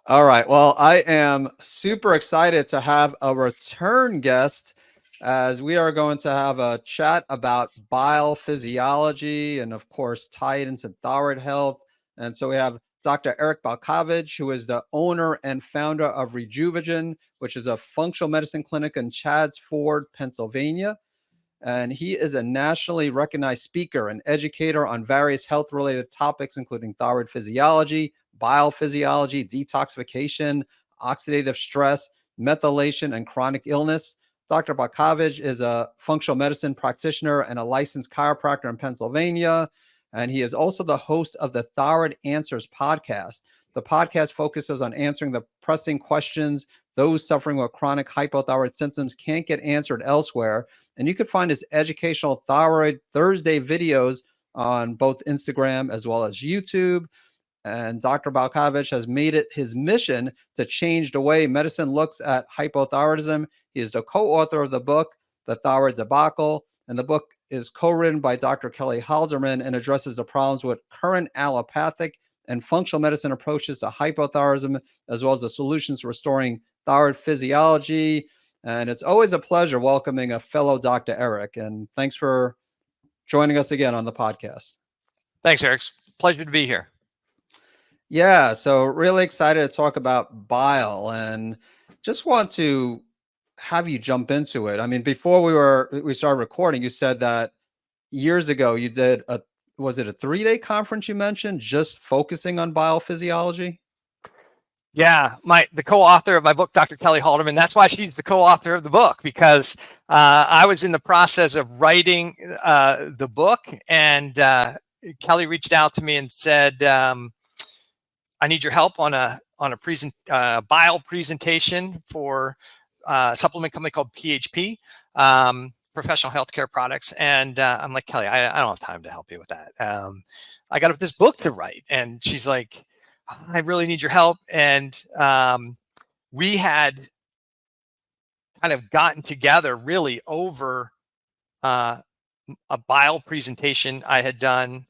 All right. Well, I am super excited to have a return guest as we are going to have a chat about bile physiology and, of course, tie it into thyroid health. And so we have Dr. Eric Balcavage, who is the owner and founder of Rejuvigen, which is a functional medicine clinic in Chadsford, Pennsylvania. And he is a nationally recognized speaker and educator on various health related topics, including thyroid physiology, biophysiology, detoxification, oxidative stress, methylation, and chronic illness. Dr. Balcavage is a functional medicine practitioner and a licensed chiropractor in Pennsylvania. And he is also the host of the Thyroid Answers podcast. The podcast focuses on answering the pressing questions those suffering with chronic hypothyroid symptoms can't get answered elsewhere. And you can find his educational Thyroid Thursday videos on both Instagram as well as YouTube. And Dr. Balcavage has made it his mission to change the way medicine looks at hypothyroidism. He is the co-author of the book, The Thyroid Debacle, and the book is co-written by Dr. Kelly Halderman and addresses the problems with current allopathic and functional medicine approaches to hypothyroidism, as well as the solutions to restoring thyroid physiology. And it's always a pleasure welcoming a fellow Dr. Eric. And thanks for joining us again on the podcast. Thanks, Eric. Pleasure to be here. Yeah, so really excited to talk about bile and just want to have you jump into it. I mean, before we started recording, you said that years ago you did was it a 3-day conference you mentioned just focusing on biophysiology? Yeah, the co-author of my book, Dr. Kelly Halderman. That's why she's the co-author of the book, because I was in the process of writing the book, and Kelly reached out to me and said, "I need your help on a bile presentation for a supplement company called PHP, Professional Healthcare Products." And I'm like, "Kelly, I don't have time to help you with that. I got this book to write." And she's like, "I really need your help." And we had kind of gotten together really over a bile presentation I had done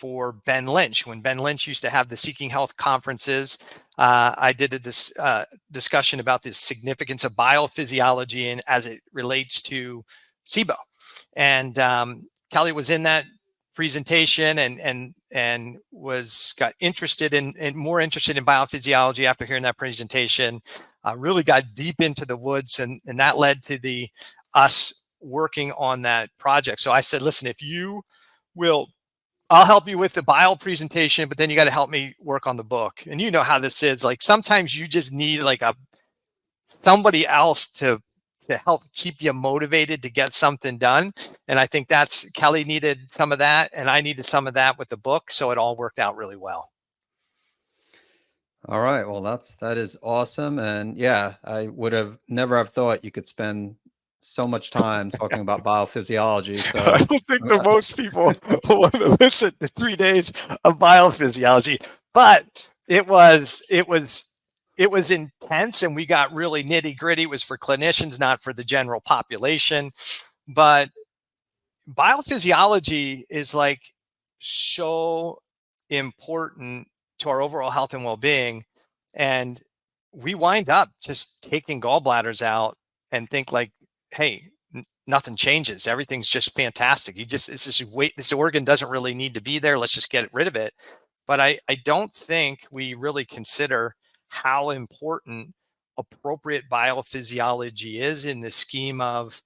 for Ben Lynch. When Ben Lynch used to have the Seeking Health conferences, I did a discussion about the significance of biophysiology and as it relates to SIBO. And Kelly was in that presentation and got interested in more interested in biophysiology after hearing that presentation. Really got deep into the woods, and that led to us working on that project. So I said, "Listen, if you will, I'll help you with the bile presentation, but then you got to help me work on the book." And you know how this is. Like sometimes you just need like somebody else to help keep you motivated to get something done. And I think Kelly needed some of that, and I needed some of that with the book. So it all worked out really well. All right. Well, that is awesome. And yeah, I would have never have thought you could spend so much time talking about biophysiology. So I don't think that most people want to listen to 3 days of biophysiology, but it was intense, and we got really nitty gritty. It was for clinicians, not for the general population. But biophysiology is like so important to our overall health and well-being. And we wind up just taking gallbladders out and think like, hey, nothing changes. Everything's just fantastic. This organ doesn't really need to be there. Let's just get rid of it. But I don't think we really consider how important appropriate biophysiology is in the scheme of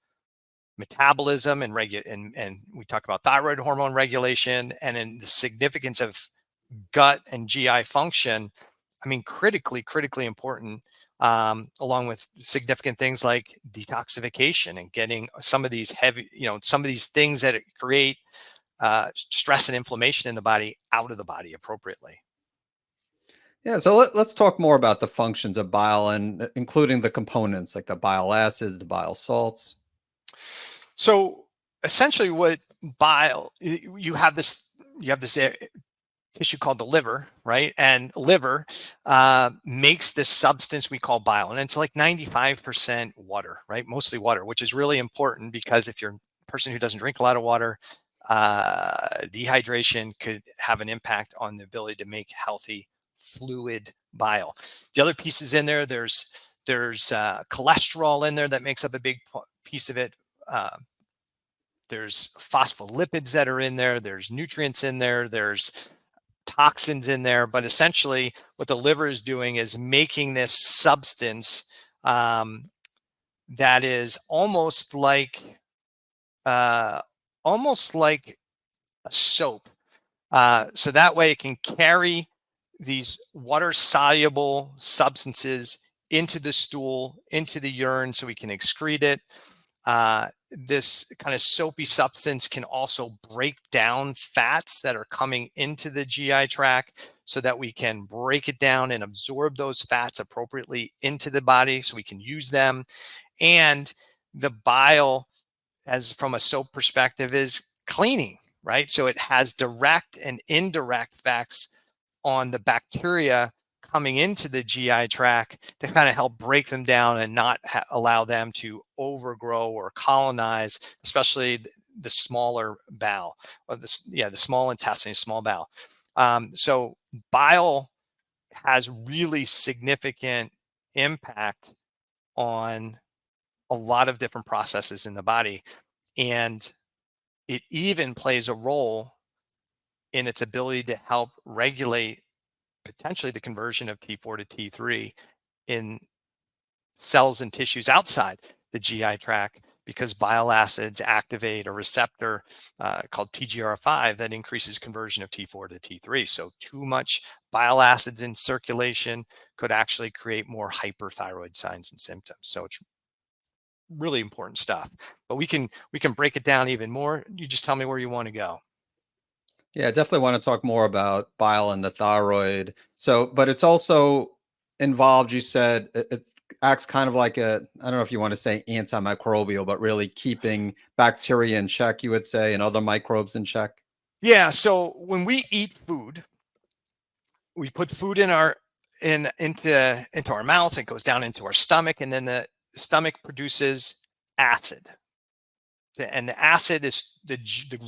metabolism and we talk about thyroid hormone regulation, and in the significance of gut and GI function. I mean, critically important, along with significant things like detoxification and getting some of these some of these things that create stress and inflammation in the body out of the body appropriately. Yeah, so let's talk more about the functions of bile and including the components like the bile acids, the bile salts. So essentially what bile, you have this tissue called the liver, right? And liver makes this substance we call bile, and it's like 95% water, right? Mostly water, which is really important because if you're a person who doesn't drink a lot of water, dehydration could have an impact on the ability to make healthy fluid bile. The other pieces in there, there's cholesterol in there that makes up a big piece of it. There's phospholipids that are in there. There's nutrients in there. There's toxins in there. But essentially, what the liver is doing is making this substance that is almost like a soap. So that way it can carry these water-soluble substances into the stool, into the urine, so we can excrete it. This kind of soapy substance can also break down fats that are coming into the GI tract so that we can break it down and absorb those fats appropriately into the body so we can use them. And the bile, as from a soap perspective, is cleaning, right? So it has direct and indirect effects on the bacteria coming into the GI tract to kind of help break them down and not allow them to overgrow or colonize, especially the smaller bowel, or the small intestine, small bowel. So bile has really significant impact on a lot of different processes in the body, and it even plays a role in its ability to help regulate potentially the conversion of T4 to T3 in cells and tissues outside the GI tract, because bile acids activate a receptor called TGR5 that increases conversion of T4 to T3. So too much bile acids in circulation could actually create more hyperthyroid signs and symptoms. So it's really important stuff, but we can break it down even more. You just tell me where you want to go. Yeah, I definitely want to talk more about bile and the thyroid. So, but it's also involved, you said it acts kind of like a, I don't know if you want to say antimicrobial, but really keeping bacteria in check, you would say, and other microbes in check. Yeah. So when we eat food, we put food in our into our mouth. It goes down into our stomach, and then the stomach produces acid. And the acid is the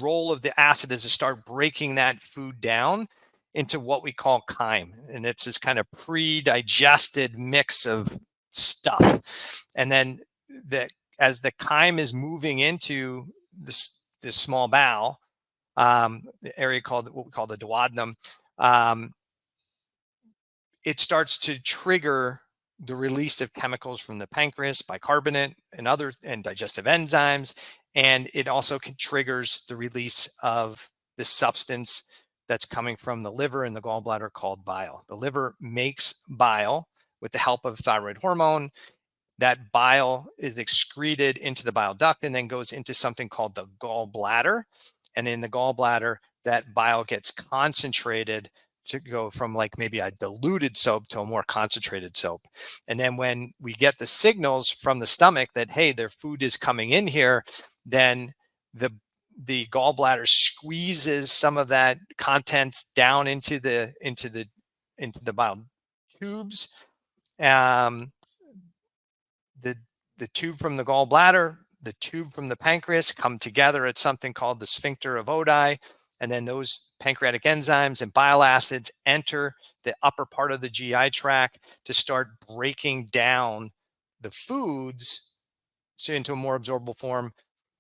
role of the acid is to start breaking that food down into what we call chyme, and it's this kind of pre-digested mix of stuff. And then as the chyme is moving into this small bowel, the area called what we call the duodenum, it starts to trigger the release of chemicals from the pancreas, bicarbonate, and digestive enzymes. And it also triggers the release of this substance that's coming from the liver and the gallbladder called bile. The liver makes bile with the help of thyroid hormone. That bile is excreted into the bile duct and then goes into something called the gallbladder. And in the gallbladder, that bile gets concentrated to go from like maybe a diluted soap to a more concentrated soap. And then when we get the signals from the stomach that, hey, their food is coming in here, then the gallbladder squeezes some of that contents down into the bile tubes. The tube from the gallbladder, the tube from the pancreas come together at something called the sphincter of Oddi. And then those pancreatic enzymes and bile acids enter the upper part of the GI tract to start breaking down the foods into a more absorbable form.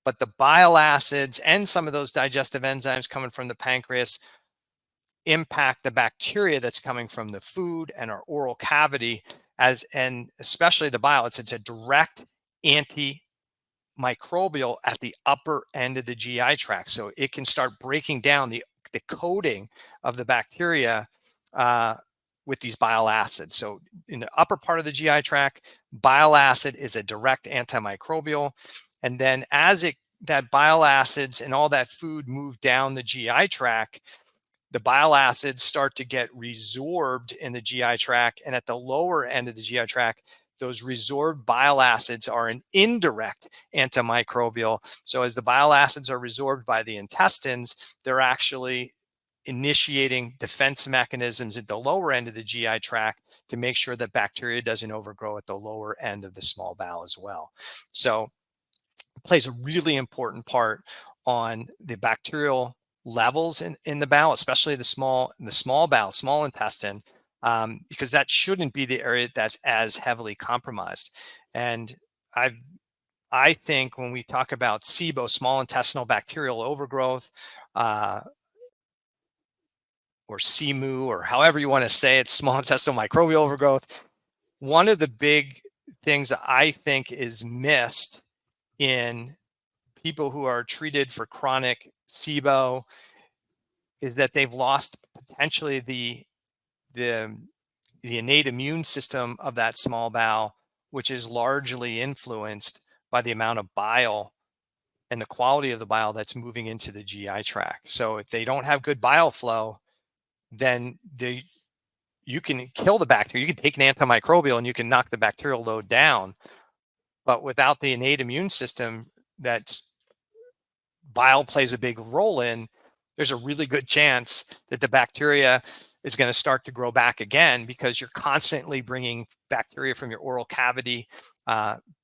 But the bile acids and some of those digestive enzymes coming from the pancreas impact the bacteria that's coming from the food and our oral cavity, and especially the bile. It's a direct antimicrobial at the upper end of the GI tract. So it can start breaking down the coating of the bacteria with these bile acids. So in the upper part of the GI tract, bile acid is a direct antimicrobial. And then as that bile acids and all that food move down the GI tract, the bile acids start to get resorbed in the GI tract. And at the lower end of the GI tract, those resorbed bile acids are an indirect antimicrobial. So as the bile acids are resorbed by the intestines, they're actually initiating defense mechanisms at the lower end of the GI tract to make sure that bacteria doesn't overgrow at the lower end of the small bowel as well. So it plays a really important part on the bacterial levels in the bowel, especially the small bowel, small intestine, because that shouldn't be the area that's as heavily compromised. And I think when we talk about SIBO, small intestinal bacterial overgrowth, or SIMU, or however you want to say it, small intestinal microbial overgrowth, one of the big things I think is missed in people who are treated for chronic SIBO is that they've lost potentially the innate immune system of that small bowel, which is largely influenced by the amount of bile and the quality of the bile that's moving into the GI tract. So if they don't have good bile flow, then you can kill the bacteria. You can take an antimicrobial and you can knock the bacterial load down. But without the innate immune system that bile plays a big role in, there's a really good chance that the bacteria is going to start to grow back again, because you're constantly bringing bacteria from your oral cavity.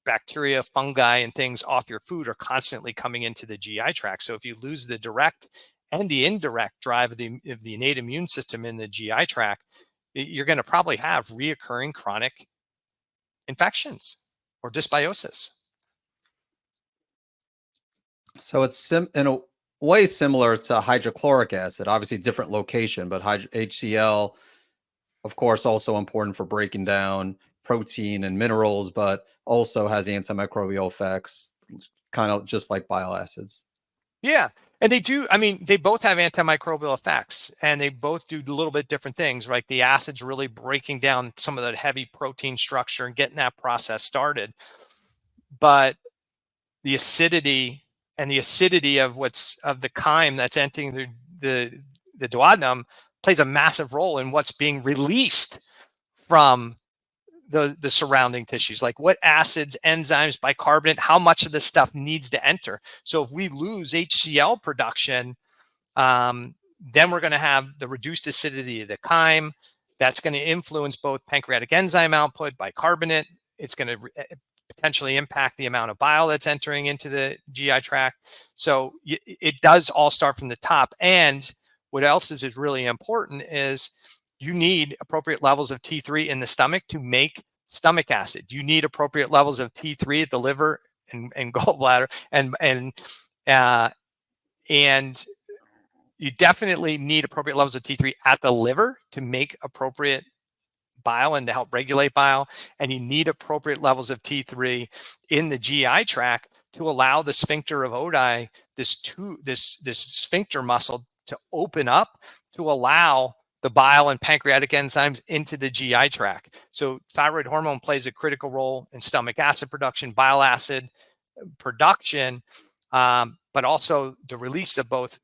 Bacteria, fungi, and things off your food are constantly coming into the GI tract. So if you lose the direct and the indirect drive of the innate immune system in the GI tract, you're going to probably have reoccurring chronic infections or dysbiosis. So it's in a way similar to hydrochloric acid, obviously different location, but HCl, of course, also important for breaking down protein and minerals, but also has antimicrobial effects, kind of just like bile acids. Yeah. And they do, I mean, they both have antimicrobial effects, and they both do a little bit different things, right? The acid's really breaking down some of that heavy protein structure and getting that process started. But the acidity of the chyme that's entering the duodenum plays a massive role in what's being released from the surrounding tissues, like what acids, enzymes, bicarbonate, how much of this stuff needs to enter. So if we lose HCl production, then we're going to have the reduced acidity of the chyme. That's going to influence both pancreatic enzyme output, bicarbonate. It's going to potentially impact the amount of bile that's entering into the GI tract. So it does all start from the top. And what else is really important is you need appropriate levels of T3 in the stomach to make stomach acid. You need appropriate levels of T3 at the liver and gallbladder, and you definitely need appropriate levels of T3 at the liver to make appropriate bile and to help regulate bile. And you need appropriate levels of T3 in the GI tract to allow the sphincter of Oddi, this sphincter muscle, to open up to allow the bile and pancreatic enzymes into the GI tract. So thyroid hormone plays a critical role in stomach acid production, bile acid production, but also the release of both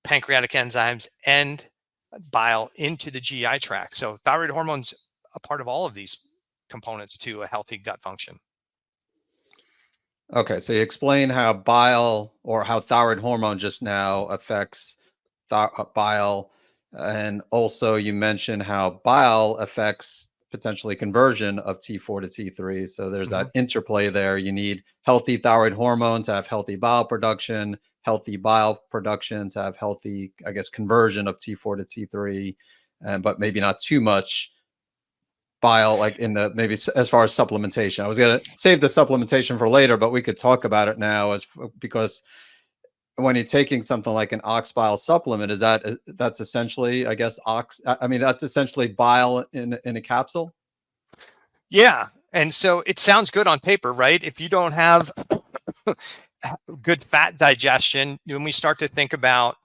pancreatic enzymes and bile into the GI tract. So thyroid hormone's a part of all of these components to a healthy gut function. Okay, so you explain how bile, or how thyroid hormone just now affects bile, and also you mentioned how bile affects potentially conversion of T4 to T3. So there's that interplay there. You need healthy thyroid hormones to have healthy bile production, healthy bile production to have healthy, I guess, conversion of T4 to T3, but maybe not too much bile, like in the, maybe as far as supplementation. I was going to save the supplementation for later, but we could talk about it now, because when you're taking something like an ox bile supplement, that's essentially, I guess, that's essentially bile in a capsule. Yeah. And so it sounds good on paper, right? If you don't have good fat digestion, when we start to think about,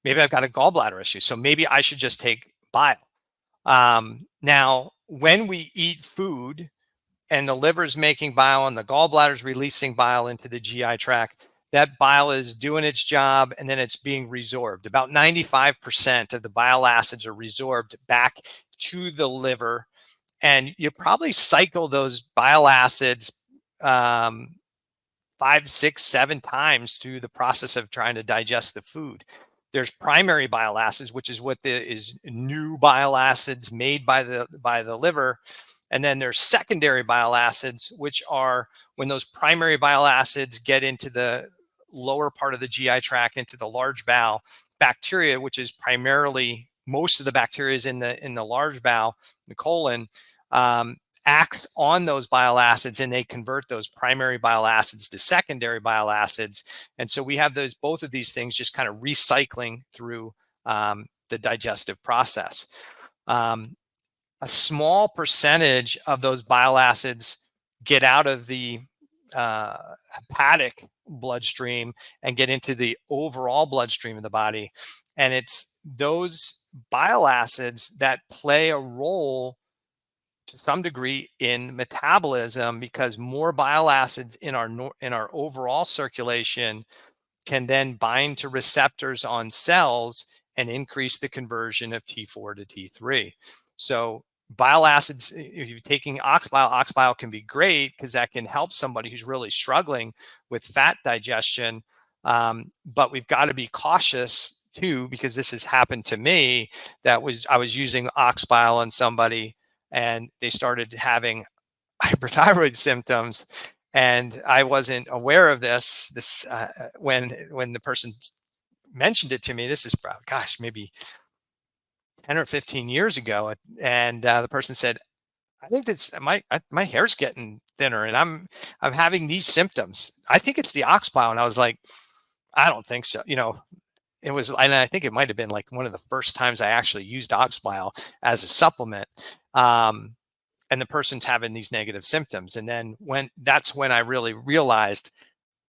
maybe I've got a gallbladder issue, so maybe I should just take bile. Now, when we eat food and the liver's making bile and the gallbladder's releasing bile into the GI tract, that bile is doing its job and then it's being resorbed. About 95% of the bile acids are resorbed back to the liver. And you probably cycle those bile acids 5, 6, 7 times through the process of trying to digest the food. There's primary bile acids, which is what is new bile acids made by the liver. And then there's secondary bile acids, which are when those primary bile acids get into the lower part of the GI tract, into the large bowel, bacteria, which is primarily most of the bacteria is in the large bowel, the colon, acts on those bile acids, and they convert those primary bile acids to secondary bile acids. And so we have both of these things just kind of recycling through the digestive process. A small percentage of those bile acids get out of the hepatic bloodstream and get into the overall bloodstream of the body. And it's those bile acids that play a role to some degree in metabolism, because more bile acids in our overall circulation can then bind to receptors on cells and increase the conversion of T4 to T3. So bile acids, if you're taking ox bile can be great because that can help somebody who's really struggling with fat digestion. But we've got to be cautious too, because this has happened to me. I was using ox bile on somebody and they started having hyperthyroid symptoms, and I wasn't aware of this when the person mentioned it to me. This is, gosh, maybe 10 or 15 years ago. And the person said, I think that's my hair's getting thinner and I'm having these symptoms. I think it's the ox bile. And I was like, I don't think so. It was, and I think it might have been like one of the first times I actually used ox bile as a supplement. And the person's having these negative symptoms. And then that's when I really realized,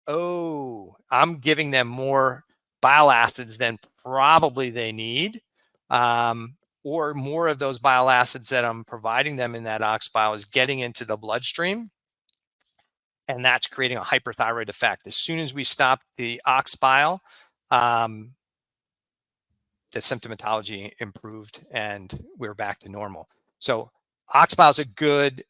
oh, I'm giving them more bile acids than probably they need. Or more of those bile acids that I'm providing them in that ox bile is getting into the bloodstream. And that's creating a hyperthyroid effect. As soon as we stop the ox bile, the symptomatology improved and we're back to normal. So ox bile is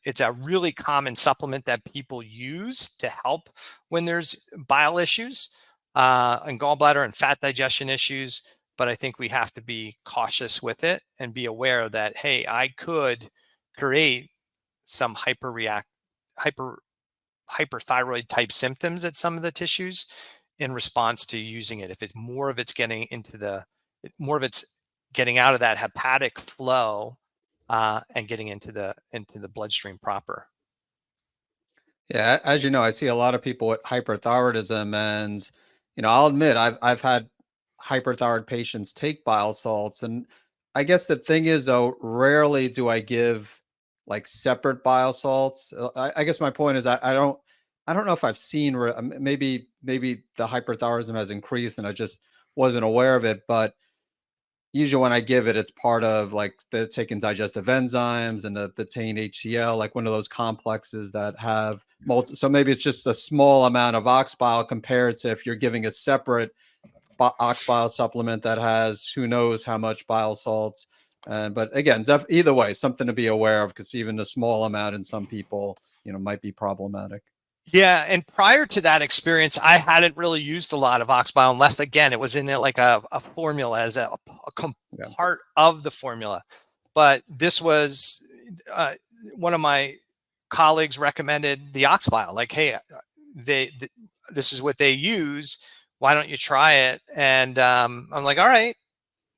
it's a really common supplement that people use to help when there's bile issues and gallbladder and fat digestion issues. But I think we have to be cautious with it and be aware that, hey, I could create some hyperthyroid type symptoms at some of the tissues in response to using it. If it's more of it's getting out of that hepatic flow and getting into the bloodstream proper. Yeah, as you know, I see a lot of people with hyperthyroidism, and I'll admit I've had hyperthyroid patients take bile salts, and I guess the thing is though, rarely do I give like separate bile salts. I guess my point is I don't know if I've seen maybe the hyperthyroidism has increased and I just wasn't aware of it, but usually when I give it, it's part of like the taking digestive enzymes and the betaine HCl, like one of those complexes that have so maybe it's just a small amount of ox bile compared to if you're giving a separate ox bile supplement that has who knows how much bile salts. But again, either way, something to be aware of, because even a small amount in some people, might be problematic. Yeah, and prior to that experience, I hadn't really used a lot of ox bile unless, again, it was in it like a formula as a part of the formula. But this was one of my colleagues recommended the ox bile. Like, hey, this is what they use. Why don't you try it? And I'm like, all right,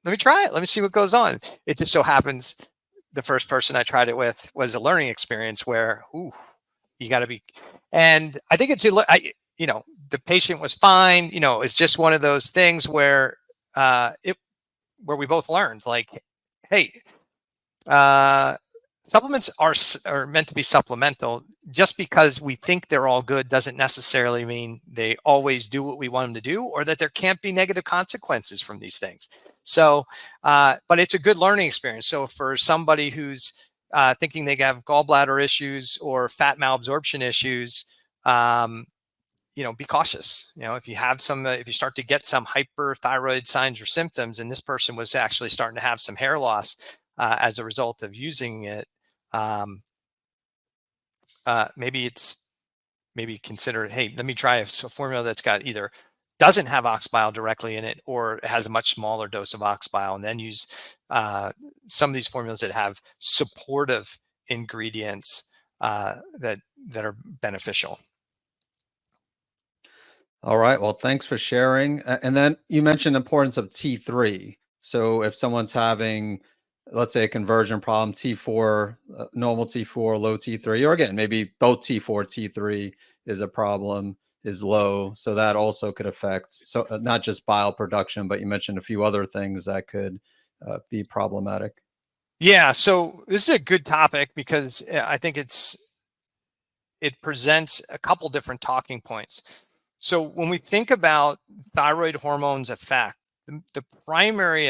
let me try it. Let me see what goes on. It just so happens the first person I tried it with was a learning experience where, you got to be, and I think the patient was fine. It's just one of those things where we both learned, like, hey, supplements are meant to be supplemental. Just because we think they're all good doesn't necessarily mean they always do what we want them to do, or that there can't be negative consequences from these things. So, but it's a good learning experience. So for somebody who's thinking they have gallbladder issues or fat malabsorption issues, be cautious. If you start to get some hyperthyroid signs or symptoms, and this person was actually starting to have some hair loss as a result of using it, maybe consider, hey, let me try a formula that's got either doesn't have ox bile directly in it, or it has a much smaller dose of ox bile, and then use some of these formulas that have supportive ingredients that are beneficial. All right. Well, thanks for sharing. And then you mentioned the importance of T3. So if someone's having, let's say, a conversion problem, T4, normal T4, low T3, or again, maybe both T4, T3 is a problem, is low. So that also could affect, so not just bile production, but you mentioned a few other things that could be problematic. Yeah, so this is a good topic because I think it presents a couple different talking points. So when we think about thyroid hormones effect, the primary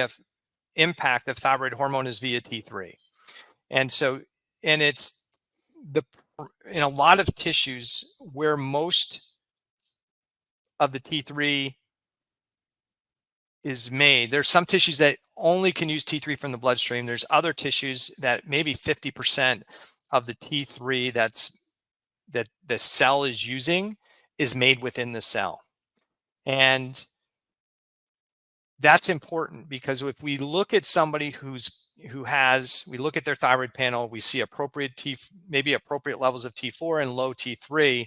impact of thyroid hormone is via T3. And so, and it's in a lot of tissues where most of the T3 is made. There's some tissues that only can use T3 from the bloodstream. There's other tissues that maybe 50% of the T3 that the cell is using is made within the cell. And that's important because if we look at somebody we look at their thyroid panel, we see maybe appropriate levels of T4 and low T3.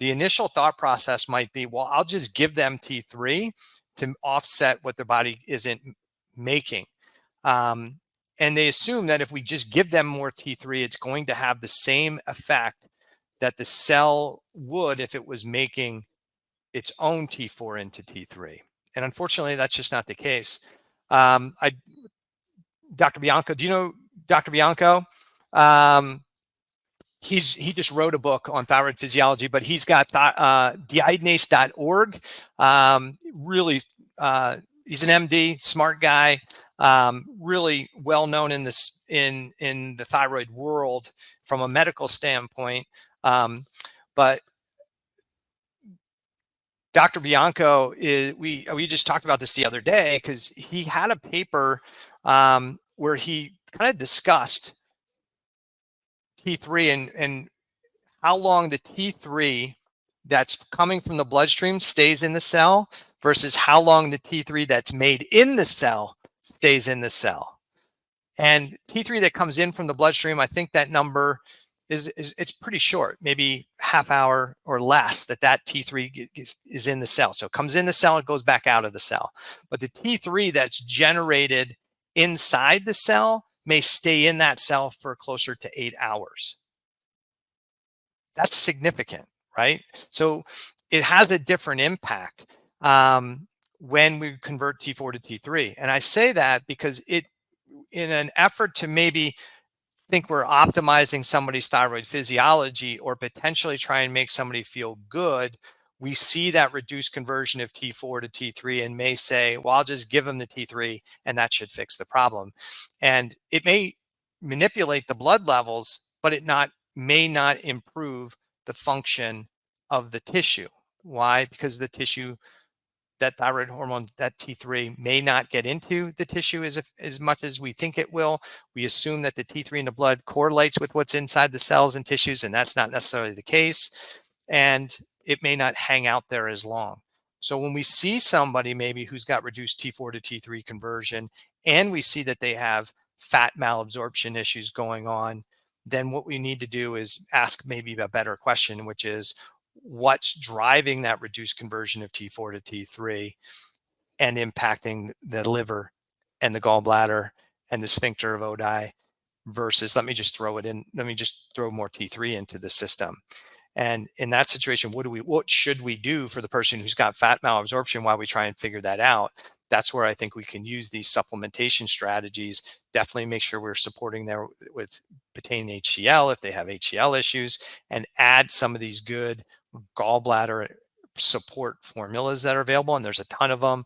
The initial thought process might be, well, I'll just give them T3 to offset what their body isn't making. And they assume that if we just give them more T3, it's going to have the same effect that the cell would if it was making its own T4 into T3. And unfortunately, that's just not the case. Dr. Bianco, do you know Dr. Bianco? He just wrote a book on thyroid physiology, but he's got deiodinase.org. Really, he's an MD, smart guy, really well known in this in the thyroid world from a medical standpoint. But Dr. Bianco we just talked about this the other day because he had a paper where he kind of discussed T3 and how long the T3 that's coming from the bloodstream stays in the cell versus how long the T3 that's made in the cell stays in the cell. And T3 that comes in from the bloodstream, I think that number it's pretty short, maybe half hour or less that T3 is in the cell. So it comes in the cell, it goes back out of the cell. But the T3 that's generated inside the cell may stay in that cell for closer to 8 hours. That's significant, right? So it has a different impact when we convert T4 to T3. And I say that because in an effort to maybe think we're optimizing somebody's thyroid physiology or potentially try and make somebody feel good, we see that reduced conversion of T4 to T3 and may say, well, I'll just give them the T3 and that should fix the problem. And it may manipulate the blood levels, but it may not improve the function of the tissue. Why? Because the tissue, that thyroid hormone, that T3 may not get into the tissue as much as we think it will. We assume that the T3 in the blood correlates with what's inside the cells and tissues, and that's not necessarily the case. And it may not hang out there as long. So when we see somebody maybe who's got reduced T4 to T3 conversion, and we see that they have fat malabsorption issues going on, then what we need to do is ask maybe a better question, which is, what's driving that reduced conversion of T4 to T3 and impacting the liver and the gallbladder and the sphincter of Oddi versus let me just throw more T3 into the system. And in that situation, what should we do for the person who's got fat malabsorption while we try and figure that out? That's where I think we can use these supplementation strategies. Definitely make sure we're supporting there with pertaining HCl if they have HCl issues, and add some of these good gallbladder support formulas that are available. And there's a ton of them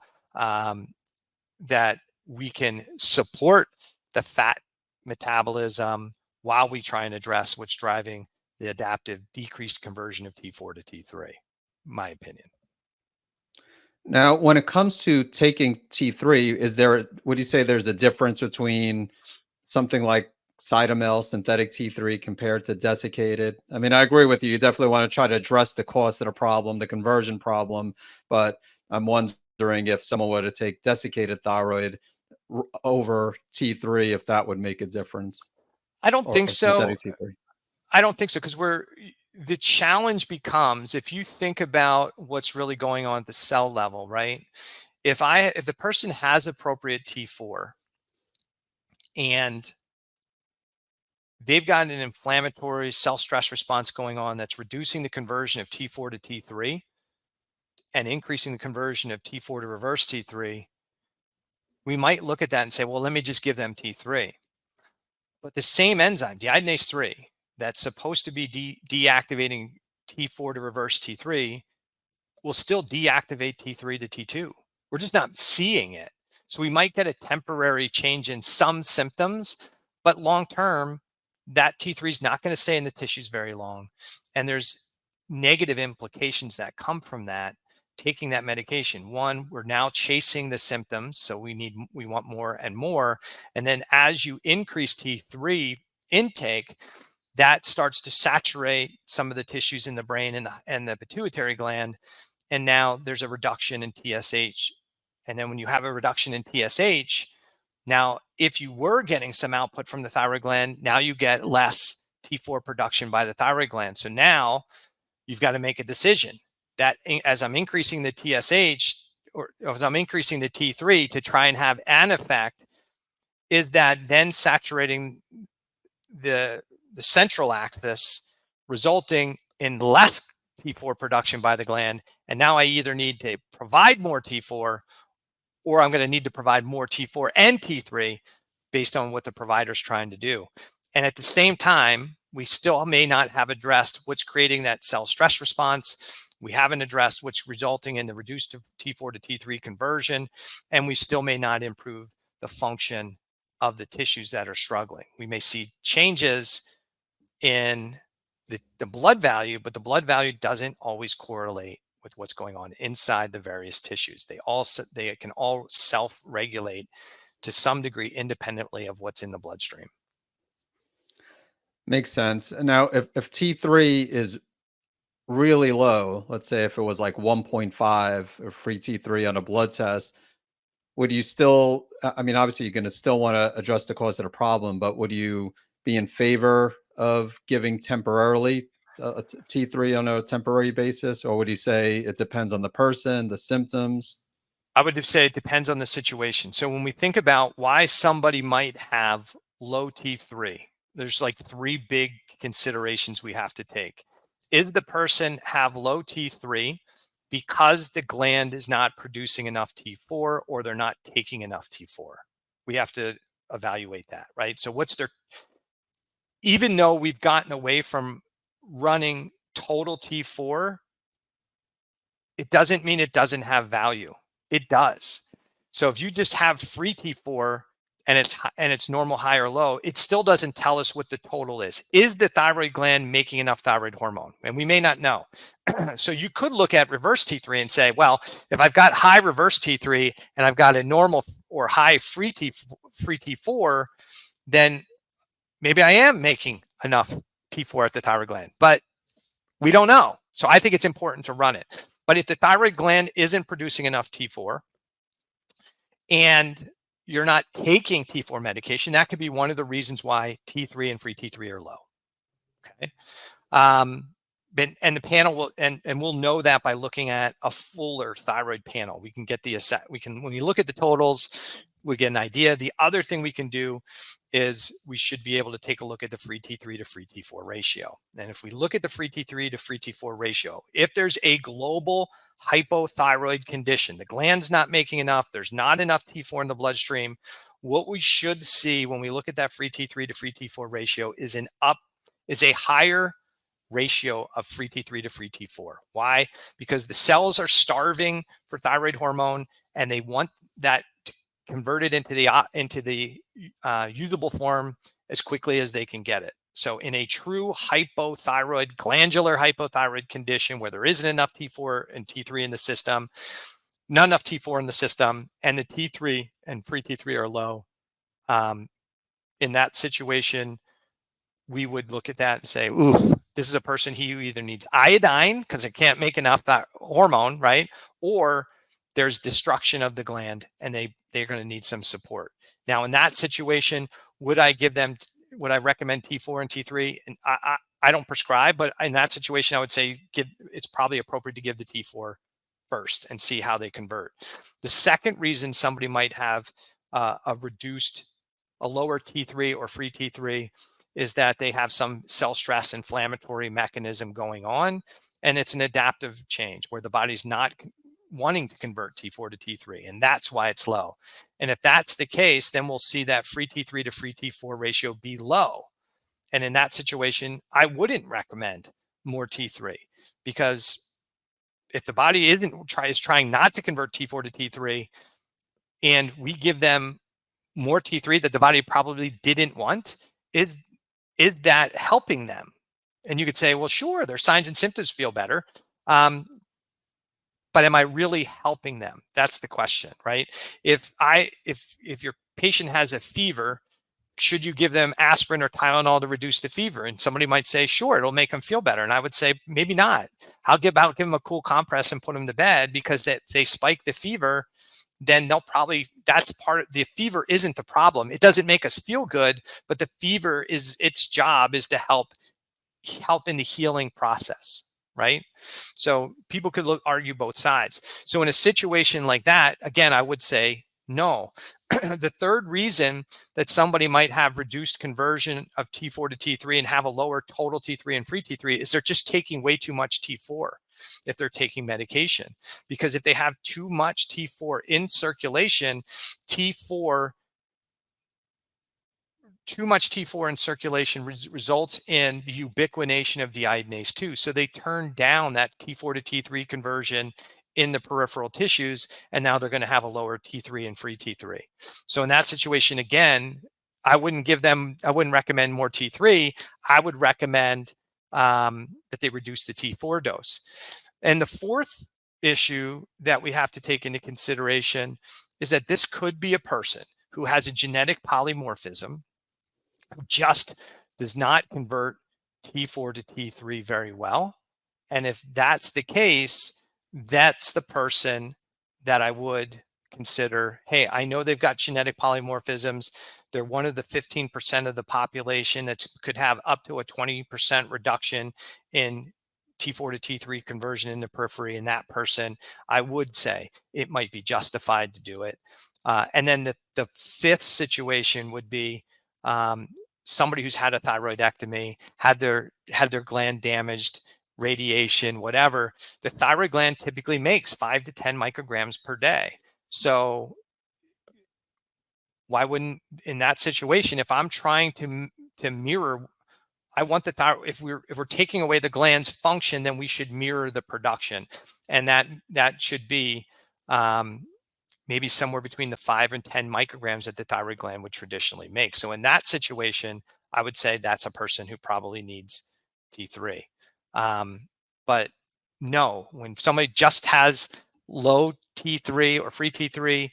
that we can support the fat metabolism while we try and address what's driving the adaptive decreased conversion of T4 to T3, my opinion. Now, when it comes to taking T3, would you say there's a difference between something like Cytomel synthetic T3 compared to desiccated? I mean, I agree with you. You definitely want to try to address the cause of the problem, the conversion problem. But I'm wondering if someone were to take desiccated thyroid over T3, if that would make a difference. I don't think so. T3. I don't think so, because the challenge becomes, if you think about what's really going on at the cell level, right? if the person has appropriate T4 and they've got an inflammatory cell stress response going on that's reducing the conversion of T4 to T3 and increasing the conversion of T4 to reverse T3, we might look at that and say, well, let me just give them T3. But the same enzyme, deiodinase 3, that's supposed to be deactivating T4 to reverse T3, will still deactivate T3 to T2. We're just not seeing it. So we might get a temporary change in some symptoms, but long term, that T3 is not going to stay in the tissues very long. And there's negative implications that come from that, taking that medication. One, we're now chasing the symptoms, so we want more and more. And then as you increase T3 intake, that starts to saturate some of the tissues in the brain and the pituitary gland. And now there's a reduction in TSH. And then when you have a reduction in TSH, now if you were getting some output from the thyroid gland, now you get less T4 production by the thyroid gland. So now you've got to make a decision that as I'm increasing the TSH or as I'm increasing the T3 to try and have an effect, is that then saturating the central axis, resulting in less T4 production by the gland. And now I either need to provide more T4 or I'm going to need to provide more T4 and T3 based on what the provider's trying to do. And at the same time, we still may not have addressed what's creating that cell stress response. We haven't addressed what's resulting in the reduced T4 to T3 conversion, and we still may not improve the function of the tissues that are struggling. We may see changes in the blood value, but the blood value doesn't always correlate with what's going on inside the various tissues. They can all self-regulate to some degree independently of what's in the bloodstream. Makes sense. Now, if T3 is really low, let's say if it was like 1.5 or free T3 on a blood test, would you still, I mean, obviously you're going to still want to address the cause of the problem, but would you be in favor of giving temporarily T3 on a temporary basis? Or would you say it depends on the person, the symptoms? I would say it depends on the situation. So when we think about why somebody might have low T3, there's like 3 big considerations we have to take. Is the person have low T3 because the gland is not producing enough T4 or they're not taking enough T4? We have to evaluate that, right? So even though we've gotten away from running total T4, it doesn't mean it doesn't have value. It does. So if you just have free T4 and it's normal, high or low, it still doesn't tell us what the total is. Is the thyroid gland making enough thyroid hormone? And we may not know. So you could look at reverse T3 and say, well, if I've got high reverse T3 and I've got a normal or high free T4, then maybe I am making enough T4 at the thyroid gland, but we don't know. So I think it's important to run it. But if the thyroid gland isn't producing enough T4 and you're not taking T4 medication, that could be one of the reasons why T3 and free T3 are low. Okay. And the panel will, and we'll know that by looking at a fuller thyroid panel. We can get when we look at the totals, we get an idea. The other thing we can do is we should be able to take a look at the free T3 to free T4 ratio. And if we look at the free T3 to free T4 ratio, if there's a global hypothyroid condition, the gland's not making enough, there's not enough T4 in the bloodstream, what we should see when we look at that free T3 to free T4 ratio is a higher ratio of free T3 to free T4. Why? Because the cells are starving for thyroid hormone and they want that converted into the usable form as quickly as they can get it. So in a true hypothyroid, glandular hypothyroid condition where there isn't enough T4 and T3 in the system, not enough T4 in the system, and the T3 and free T3 are low, in that situation, we would look at that and say, ooh, this is a person who either needs iodine because it can't make enough that hormone, right? Or there's destruction of the gland and they're going to need some support. Now, in that situation, would I recommend T4 and T3? And I don't prescribe, but in that situation, I would say it's probably appropriate to give the T4 first and see how they convert. The second reason somebody might have a lower T3 or free T3 is that they have some cell stress inflammatory mechanism going on, and it's an adaptive change where the body's not wanting to convert T4 to T3, and that's why it's low. And if that's the case, then we'll see that free T3 to free T4 ratio be low. And in that situation, I wouldn't recommend more T3, because if the body is trying not to convert T4 to T3, and we give them more T3 that the body probably didn't want, is that helping them? And you could say, well, sure, their signs and symptoms feel better. But am I really helping them? That's the question, right? If your patient has a fever, should you give them aspirin or Tylenol to reduce the fever? And somebody might say, sure, it'll make them feel better. And I would say, maybe not. I'll give them a cool compress and put them to bed, because if they spike the fever, then they'll probably, the fever isn't the problem. It doesn't make us feel good, but the fever its job is to help in the healing process, right? So people could argue both sides. So in a situation like that, again, I would say no. The third reason that somebody might have reduced conversion of T4 to T3 and have a lower total T3 and free T3 is they're just taking way too much T4 if they're taking medication. Because if they have too much T4 in circulation, too much T4 in circulation results in the ubiquination of deiodinase 2. So they turn down that T4 to T3 conversion in the peripheral tissues, and now they're going to have a lower T3 and free T3. So in that situation, again, I wouldn't recommend more T3. I would recommend that they reduce the T4 dose. And the fourth issue that we have to take into consideration is that this could be a person who has a genetic polymorphism, who just does not convert T4 to T3 very well. And if that's the case, that's the person that I would consider, hey, I know they've got genetic polymorphisms. They're one of the 15% of the population that could have up to a 20% reduction in T4 to T3 conversion in the periphery. And that person, I would say it might be justified to do it. And then the fifth situation would be somebody who's had a thyroidectomy, had their gland damaged, radiation, whatever. The thyroid gland typically makes 5 to 10 micrograms per day. So why wouldn't, in that situation, if I'm trying to mirror, I want the thyroid, if we're taking away the gland's function, then we should mirror the production. And that should be maybe somewhere between the 5 and 10 micrograms that the thyroid gland would traditionally make. So in that situation, I would say that's a person who probably needs T3. But no, when somebody just has low T3 or free T3,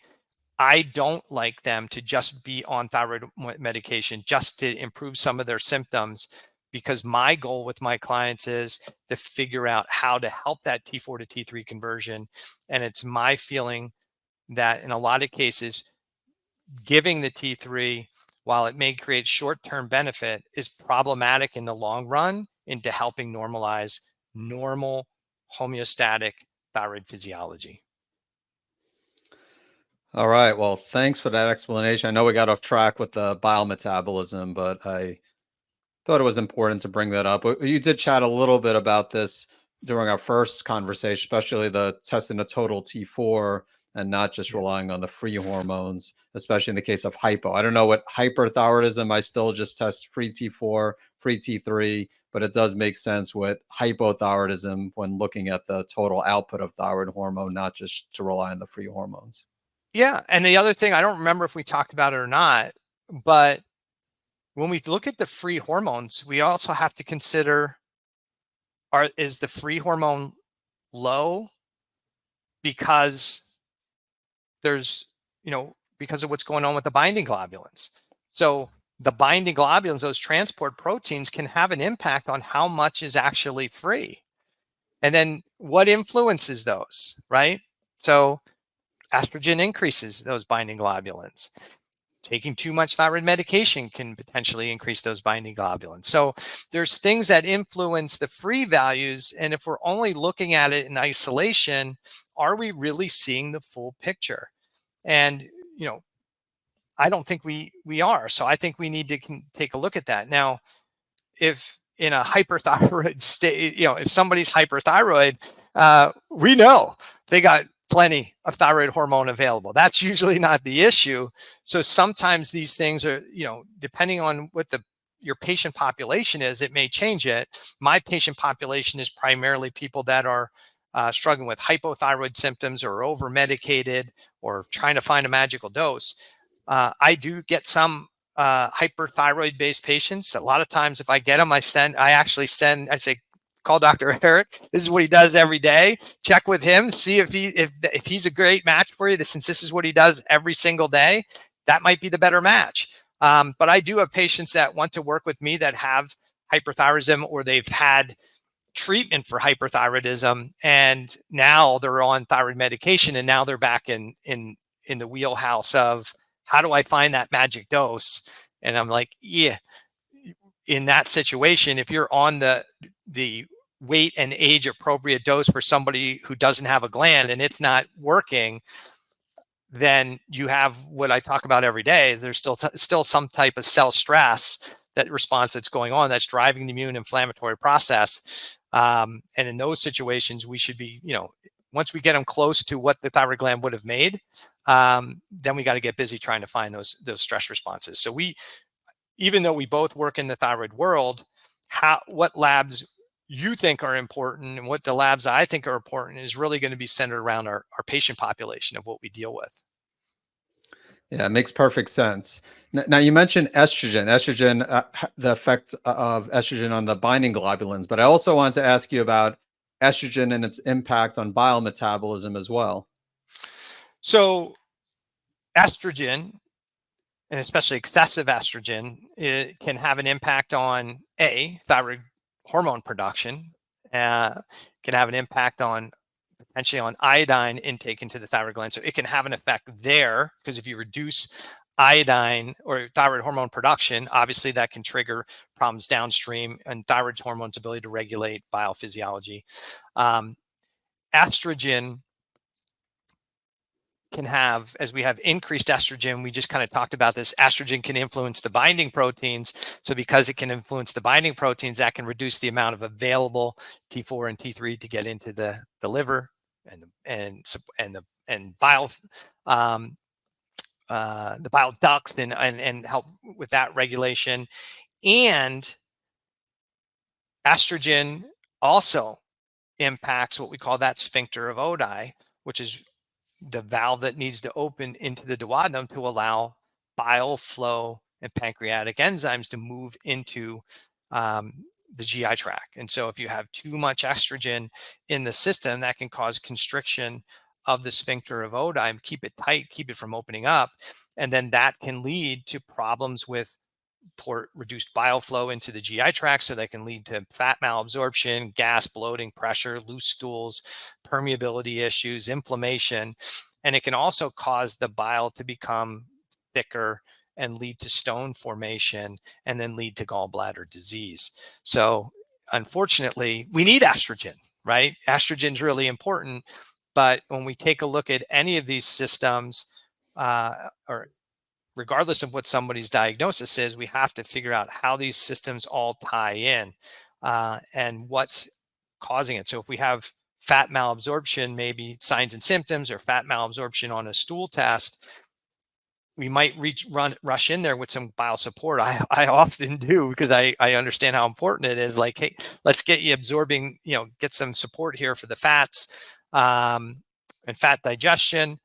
I don't like them to just be on thyroid medication just to improve some of their symptoms, because my goal with my clients is to figure out how to help that T4 to T3 conversion. And it's my feeling that in a lot of cases, giving the T3, while it may create short-term benefit, is problematic in the long run into helping normalize normal homeostatic thyroid physiology. All right. Well, thanks for that explanation. I know we got off track with the bile metabolism, but I thought it was important to bring that up. You did chat a little bit about this during our first conversation, especially the testing the total T4 and not just relying on the free hormones, especially in the case of hypo. I don't know what hyperthyroidism, I still just test free T4, free T3, but it does make sense with hypothyroidism when looking at the total output of thyroid hormone, not just to rely on the free hormones. Yeah. And the other thing, I don't remember if we talked about it or not, but when we look at the free hormones, we also have to consider, is the free hormone low because because of what's going on with the binding globulins? So the binding globulins, those transport proteins, can have an impact on how much is actually free. And then what influences those, right? So estrogen increases those binding globulins. Taking too much thyroid medication can potentially increase those binding globulins. So there's things that influence the free values. And if we're only looking at it in isolation, are we really seeing the full picture? And, I don't think we are. So I think we need to take a look at that. Now, if in a hyperthyroid state, if somebody's hyperthyroid, we know they got plenty of thyroid hormone available. That's usually not the issue. So sometimes these things are, depending on what your patient population is, it may change it. My patient population is primarily people that are struggling with hypothyroid symptoms or over medicated or trying to find a magical dose. I do get some hyperthyroid based patients. A lot of times if I get them, I say, call Dr. Eric. This is what he does every day. Check with him, see if he's a great match for you. Since this is what he does every single day, that might be the better match. But I do have patients that want to work with me that have hyperthyroidism, or they've had treatment for hyperthyroidism, and now they're on thyroid medication, and now they're back in the wheelhouse of, how do I find that magic dose? And I'm like, yeah, in that situation, if you're on the weight and age appropriate dose for somebody who doesn't have a gland and it's not working, then you have what I talk about every day. There's still some type of cell stress, that response that's going on, that's driving the immune inflammatory process. And in those situations, we should be, once we get them close to what the thyroid gland would have made, then we got to get busy trying to find those stress responses. So even though we both work in the thyroid world, what labs you think are important and what the labs I think are important is really going to be centered around our patient population of what we deal with. Yeah, it makes perfect sense. Now, you mentioned estrogen, the effect of estrogen on the binding globulins, but I also wanted to ask you about estrogen and its impact on bile metabolism as well. So estrogen, and especially excessive estrogen, it can have an impact on thyroid hormone production, can have an impact on potentially on iodine intake into the thyroid gland. So it can have an effect there, because if you reduce iodine or thyroid hormone production, obviously that can trigger problems downstream and thyroid hormone's ability to regulate biophysiology. Estrogen can have, as we have increased estrogen, we just kind of talked about this, estrogen can influence the binding proteins. So because it can influence the binding proteins, that can reduce the amount of available T4 and T3 to get into the liver and bile, the bile ducts, and help with that regulation. And estrogen also impacts what we call that sphincter of Oddi, which is the valve that needs to open into the duodenum to allow bile flow and pancreatic enzymes to move into the GI tract. And so if you have too much estrogen in the system, that can cause constriction of the sphincter of Oddi, keep it tight, keep it from opening up. And then that can lead to problems with reduced bile flow into the GI tract, so that can lead to fat malabsorption, gas, bloating, pressure, loose stools, permeability issues, inflammation. And it can also cause the bile to become thicker and lead to stone formation, and then lead to gallbladder disease. So unfortunately, we need estrogen, right? Estrogen is really important. But when we take a look at any of these systems, or regardless of what somebody's diagnosis is, we have to figure out how these systems all tie in, and what's causing it. So if we have fat malabsorption, maybe signs and symptoms, or fat malabsorption on a stool test, we might rush in there with some bile support. I often do, because I understand how important it is. Like, hey, let's get you absorbing, get some support here for the fats, and fat digestion.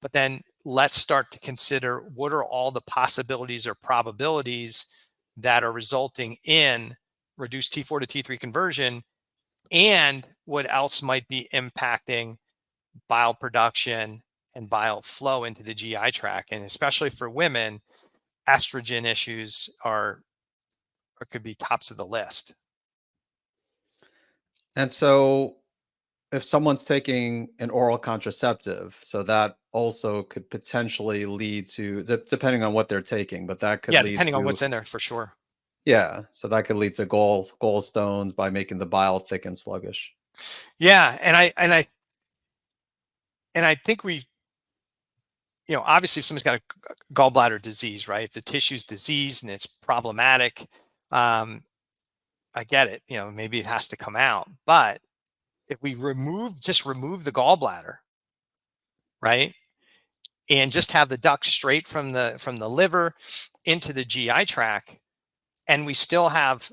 But then let's start to consider, what are all the possibilities or probabilities that are resulting in reduced T4 to T3 conversion, and what else might be impacting bile production and bile flow into the GI tract. And especially for women, estrogen issues could be tops of the list. And so if someone's taking an oral contraceptive, so that also could potentially lead to, depending on what they're taking, but that could lead depending to, on what's in there, for sure. Yeah, so that could lead to gallstones by making the bile thick and sluggish. Yeah, and I I think obviously if somebody's got a gallbladder disease, right? If the tissue's diseased and it's problematic, I get it. Maybe it has to come out. But if we just remove the gallbladder, right, and just have the duct straight from the liver into the GI tract, and we still have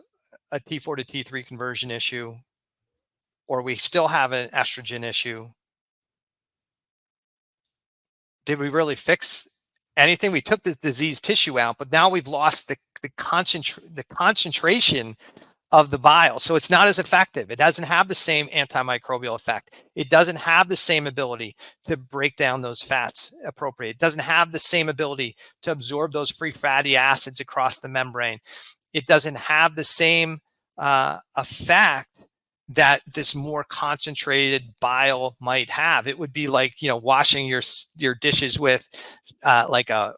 a T4 to T3 conversion issue, or we still have an estrogen issue, did we really fix anything? We took the diseased tissue out, but now we've lost the concentration of the bile. So it's not as effective. It doesn't have the same antimicrobial effect. It doesn't have the same ability to break down those fats appropriately. It doesn't have the same ability to absorb those free fatty acids across the membrane. It doesn't have the same effect that this more concentrated bile might have. It would be like, washing your dishes with like a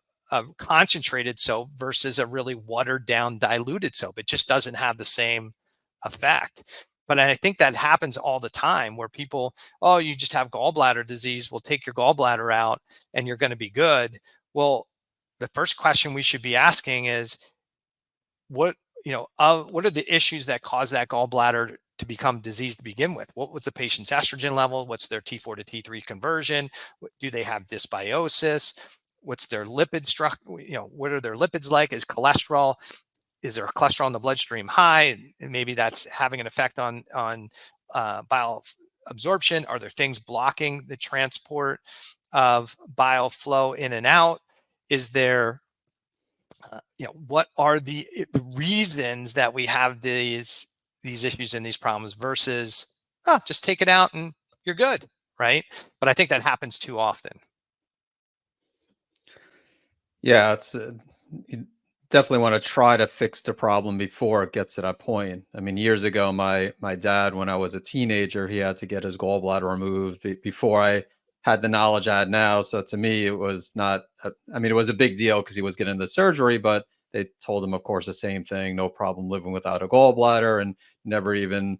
concentrated soap versus a really watered down diluted soap. It just doesn't have the same effect. But I think that happens all the time where people, oh, you just have gallbladder disease. We'll take your gallbladder out and you're going to be good. Well, the first question we should be asking is, what are the issues that cause that gallbladder to become diseased to begin with? What was the patient's estrogen level? What's their T4 to T3 conversion? Do they have dysbiosis? What's their lipid structure? What are their lipids like? Is there cholesterol in the bloodstream high? And maybe that's having an effect on bile absorption. Are there things blocking the transport of bile flow in and out? Is there what are the reasons that we have these issues and these problems versus just take it out and you're good, right? But I think that happens too often. Yeah, it's you definitely want to try to fix the problem before it gets to that point. I mean, years ago, my dad, when I was a teenager, he had to get his gallbladder removed before I had the knowledge I had now. So to me, it was not. I mean, it was a big deal because he was getting the surgery, but they told him, of course, the same thing: no problem living without a gallbladder, and never even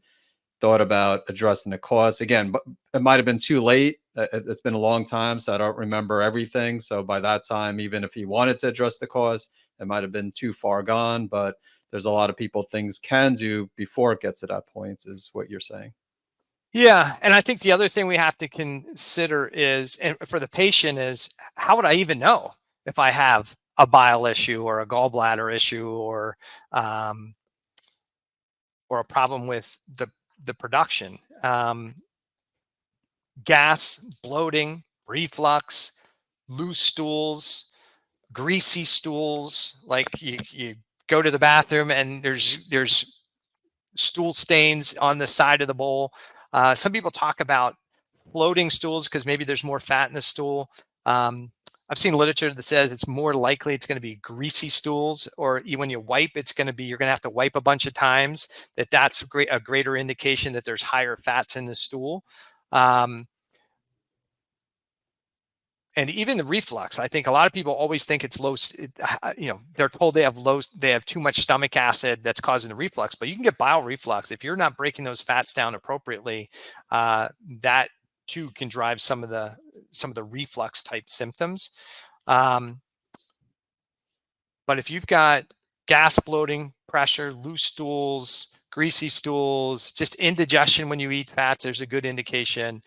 thought about addressing the cause. Again, but it might have been too late. It's been a long time, so I don't remember everything. So by that time, even if he wanted to address the cause, it might have been too far gone. But there's a lot of people things can do before it gets to that point, is what you're saying. Yeah, and I think the other thing we have to consider is, and for the patient, is how would I even know if I have a bile issue or a gallbladder issue or a problem with the production? Gas, bloating, reflux, loose stools, greasy stools. Like you go to the bathroom and there's stool stains on the side of the bowl. Some people talk about floating stools because maybe there's more fat in the stool. I've seen literature that says it's more likely it's going to be greasy stools, or when you wipe, you're going to have to wipe a bunch of times. That's a greater indication that there's higher fats in the stool. And even the reflux, I think a lot of people always think it's low. They're told they have too much stomach acid that's causing the reflux, but you can get bile reflux if you're not breaking those fats down appropriately. That too can drive some of the reflux type symptoms. But if you've got gas, bloating, pressure, loose stools, greasy stools, just indigestion when you eat fats, there's a good indication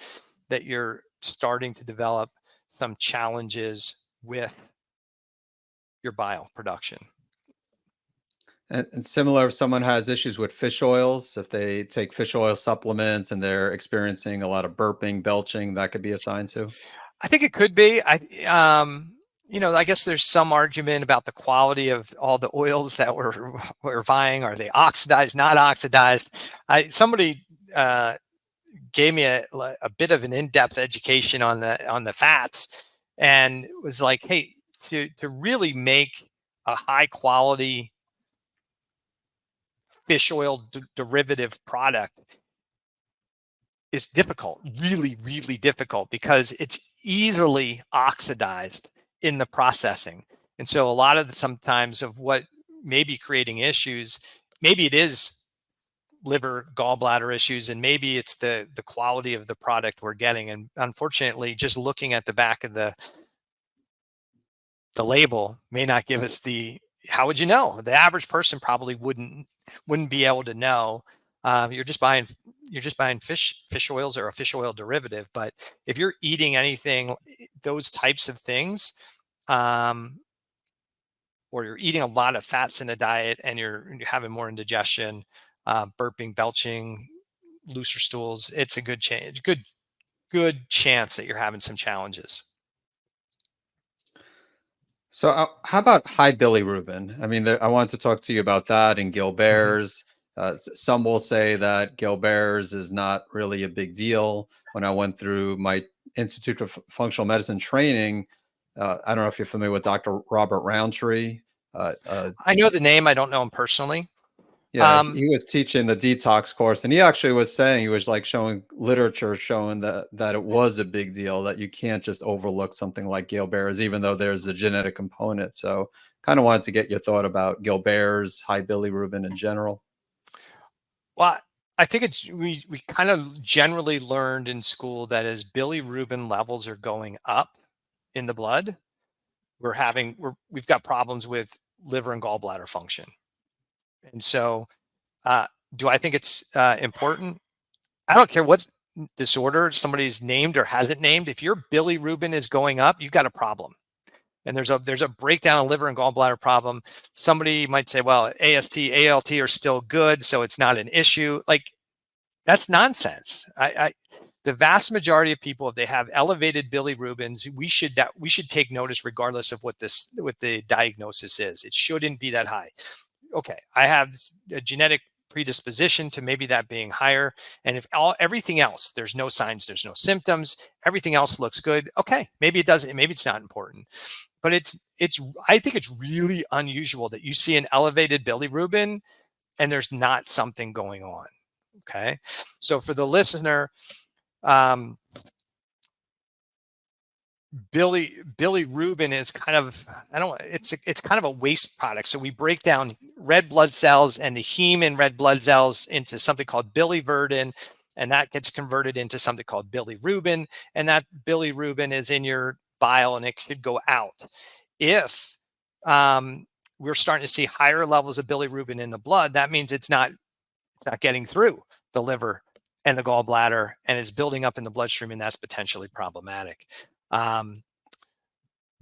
that you're starting to develop some challenges with your bile production. And similar, if someone has issues with fish oils, if they take fish oil supplements and they're experiencing a lot of burping, belching, that could be a sign too. I think it could be. I guess there's some argument about the quality of all the oils that we're buying. Are they oxidized, not oxidized? Somebody gave me a bit of an in-depth education on the fats, and was like, hey, to really make a high quality fish oil derivative product is difficult, really, really difficult, because it's easily oxidized in the processing. And so a lot of sometimes of what may be creating issues, maybe it is liver gallbladder issues, and maybe it's the quality of the product we're getting. And unfortunately, just looking at the back of the label may not give us how would you know? The average person probably wouldn't be able to know. You're just buying fish oils or a fish oil derivative. But if you're eating anything, those types of things, or you're eating a lot of fats in a diet and you're having more indigestion, burping, belching, looser stools, it's a good chance that you're having some challenges. So how about high bilirubin? I mean, I wanted to talk to you about that and Gilbert's. Some will say that Gilbert's is not really a big deal. When I went through my Institute of Functional Medicine training, I don't know if you're familiar with Dr. Robert Roundtree. I know the name. I don't know him personally. Yeah, he was teaching the detox course, and he actually was saying, he was like showing literature showing that it was a big deal, that you can't just overlook something like Gilbert's, even though there's a genetic component. So kind of wanted to get your thought about Gilbert's, high bilirubin in general. Well, I think we kind of generally learned in school that as bilirubin levels are going up in the blood, we've got problems with liver and gallbladder function. And so, do I think it's important? I don't care what disorder somebody's named or hasn't named. If your bilirubin is going up, you've got a problem. And there's a breakdown of liver and gallbladder problem. Somebody might say, well, AST, ALT are still good, so it's not an issue. Like, that's nonsense. The vast majority of people, if they have elevated bilirubins, we should take notice regardless of what the diagnosis is. It shouldn't be that high. Okay, I have a genetic predisposition to maybe that being higher, and if everything else, there's no signs, there's no symptoms, everything else looks good, okay, maybe it doesn't, maybe it's not important. But I think it's really unusual that you see an elevated bilirubin and there's not something going on. Okay, so for the listener, bilirubin is kind of, it's kind of a waste product. So we break down red blood cells and the heme in red blood cells into something called biliverdin, and that gets converted into something called bilirubin, and that bilirubin is in your bile and it should go out. If we're starting to see higher levels of bilirubin in the blood, that means it's not getting through the liver and the gallbladder and is building up in the bloodstream, and that's potentially problematic.